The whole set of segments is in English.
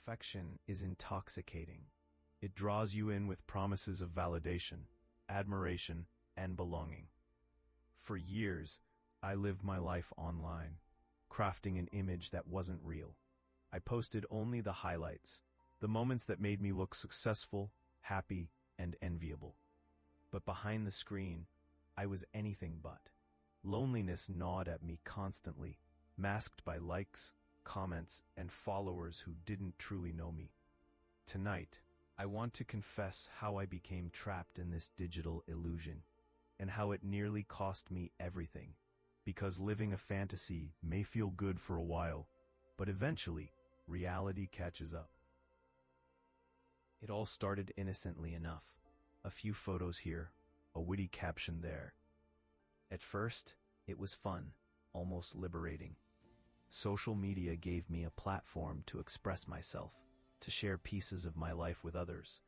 Perfection is intoxicating. It draws you in with promises of validation, admiration, and belonging. For years, I lived my life online, crafting an image that wasn't real. I posted only the highlights, the moments that made me look successful, happy, and enviable. But behind the screen, I was anything but. Loneliness gnawed at me constantly, masked by likes, comments, and followers who didn't truly know me. Tonight, I want to confess how I became trapped in this digital illusion, and how it nearly cost me everything. Because living a fantasy may feel good for a while, but eventually, reality catches up. It all started innocently enough. A few photos here, a witty caption there. At first, it was fun, almost liberating. Social media gave me a platform to express myself, to share pieces of my life with others.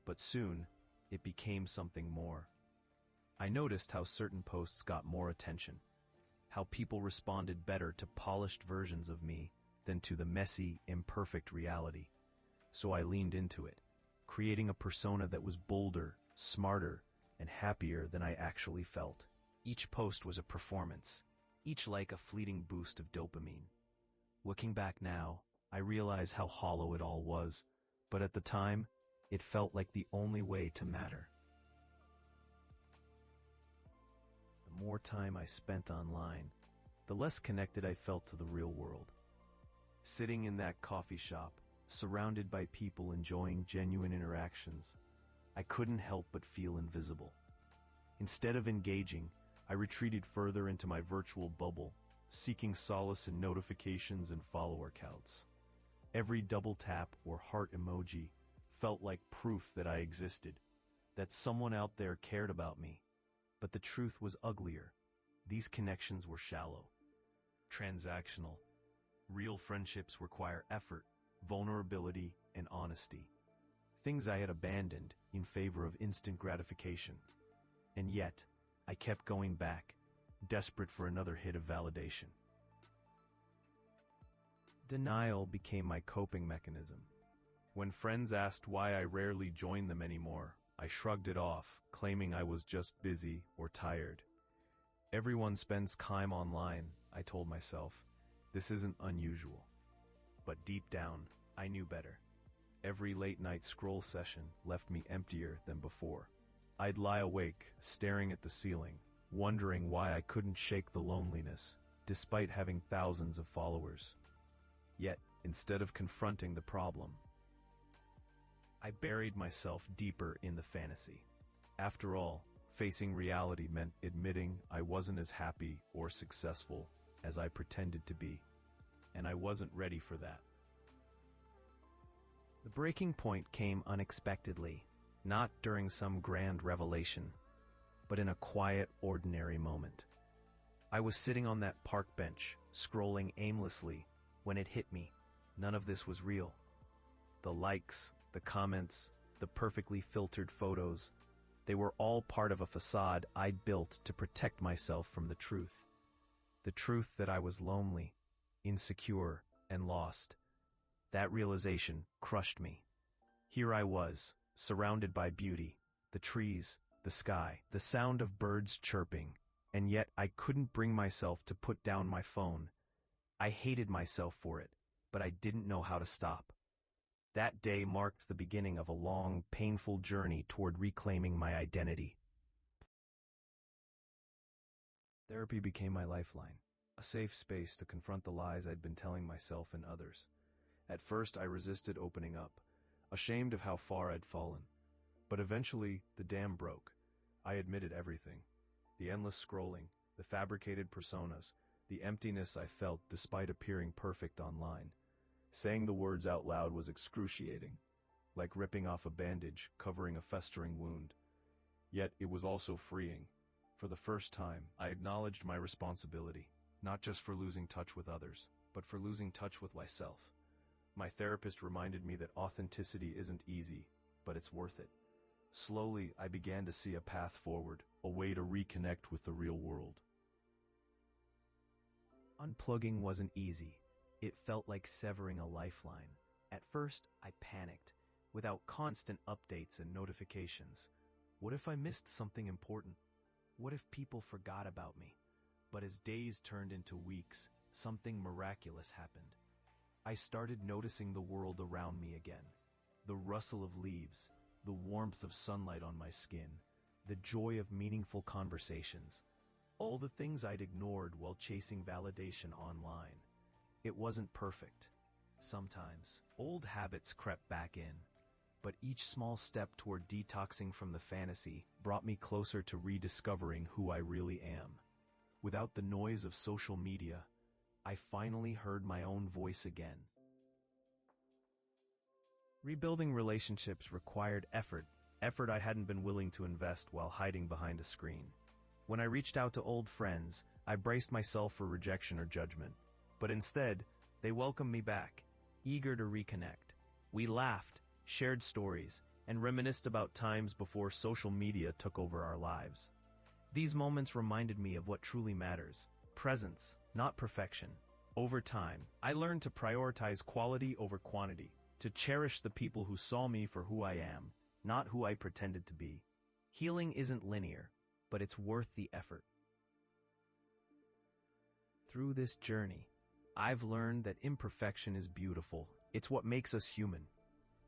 But soon, it became something more. I noticed how certain posts got more attention, how people responded better to polished versions of me than to the messy, imperfect reality. So I leaned into it, creating a persona that was bolder, smarter, and happier than I actually felt. Each post was a performance, each like a fleeting boost of dopamine. Looking back now, I realize how hollow it all was, but at the time, it felt like the only way to matter. The more time I spent online, the less connected I felt to the real world. Sitting in that coffee shop, surrounded by people enjoying genuine interactions, I couldn't help but feel invisible. Instead of engaging, I retreated further into my virtual bubble, seeking solace in notifications and follower counts. Every double tap or heart emoji felt like proof that I existed, that someone out there cared about me. But the truth was uglier. These connections were shallow, transactional. Real friendships require effort, vulnerability, and honesty. Things I had abandoned in favor of instant gratification. And yet, I kept going back, desperate for another hit of validation. Denial became my coping mechanism. When friends asked why I rarely joined them anymore, I shrugged it off, claiming I was just busy or tired. Everyone spends time online, I told myself. This isn't unusual. But deep down, I knew better. Every late-night scroll session left me emptier than before. I'd lie awake, staring at the ceiling, wondering why I couldn't shake the loneliness, despite having thousands of followers. Yet, instead of confronting the problem, I buried myself deeper in the fantasy. After all, facing reality meant admitting I wasn't as happy or successful as I pretended to be, and I wasn't ready for that. The breaking point came unexpectedly, not during some grand revelation, but in a quiet, ordinary moment. I was sitting on that park bench, scrolling aimlessly, when it hit me. None of this was real. The likes, the comments, the perfectly filtered photos, they were all part of a facade I'd built to protect myself from the truth. The truth that I was lonely, insecure, and lost. That realization crushed me. Here I was, surrounded by beauty, the trees, the sky, the sound of birds chirping, and yet I couldn't bring myself to put down my phone. I hated myself for it, but I didn't know how to stop. That day marked the beginning of a long, painful journey toward reclaiming my identity. Therapy became my lifeline, a safe space to confront the lies I'd been telling myself and others. At first, I resisted opening up, ashamed of how far I'd fallen. But eventually, the dam broke. I admitted everything. The endless scrolling, the fabricated personas, the emptiness I felt despite appearing perfect online. Saying the words out loud was excruciating, like ripping off a bandage covering a festering wound. Yet it was also freeing. For the first time, I acknowledged my responsibility, not just for losing touch with others, but for losing touch with myself. My therapist reminded me that authenticity isn't easy, but it's worth it. Slowly, I began to see a path forward, a way to reconnect with the real world. Unplugging wasn't easy. It felt like severing a lifeline. At first, I panicked, without constant updates and notifications. What if I missed something important? What if people forgot about me? But as days turned into weeks, something miraculous happened. I started noticing the world around me again. The rustle of leaves, the warmth of sunlight on my skin, the joy of meaningful conversations. All the things I'd ignored while chasing validation online. It wasn't perfect. Sometimes, old habits crept back in. But each small step toward detoxing from the fantasy brought me closer to rediscovering who I really am. Without the noise of social media, I finally heard my own voice again. Rebuilding relationships required effort I hadn't been willing to invest while hiding behind a screen. When I reached out to old friends, I braced myself for rejection or judgment. But instead, they welcomed me back, eager to reconnect. We laughed, shared stories, and reminisced about times before social media took over our lives. These moments reminded me of what truly matters: presence, not perfection. Over time, I learned to prioritize quality over quantity, to cherish the people who saw me for who I am, not who I pretended to be. Healing isn't linear, but it's worth the effort. Through this journey, I've learned that imperfection is beautiful. It's what makes us human.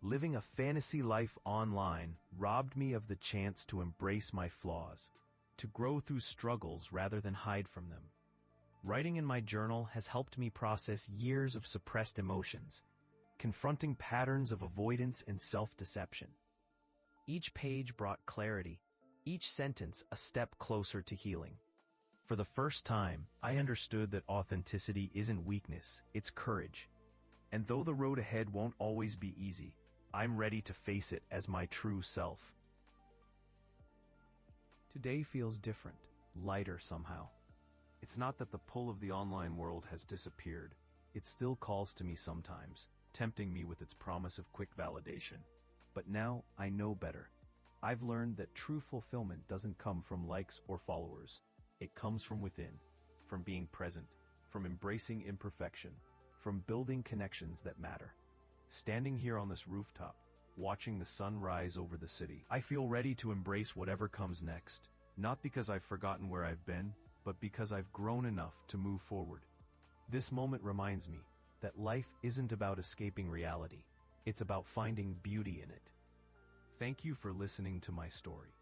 Living a fantasy life online robbed me of the chance to embrace my flaws, to grow through struggles rather than hide from them. Writing in my journal has helped me process years of suppressed emotions, confronting patterns of avoidance and self-deception. Each page brought clarity, each sentence a step closer to healing. For the first time, I understood that authenticity isn't weakness, it's courage. And though the road ahead won't always be easy, I'm ready to face it as my true self. Today feels different, lighter somehow. It's not that the pull of the online world has disappeared. It still calls to me sometimes, tempting me with its promise of quick validation. But now I know better. I've learned that true fulfillment doesn't come from likes or followers. It comes from within, from being present, from embracing imperfection, from building connections that matter. Standing here on this rooftop, watching the sun rise over the city, I feel ready to embrace whatever comes next. Not because I've forgotten where I've been, but because I've grown enough to move forward. This moment reminds me that life isn't about escaping reality. It's about finding beauty in it. Thank you for listening to my story.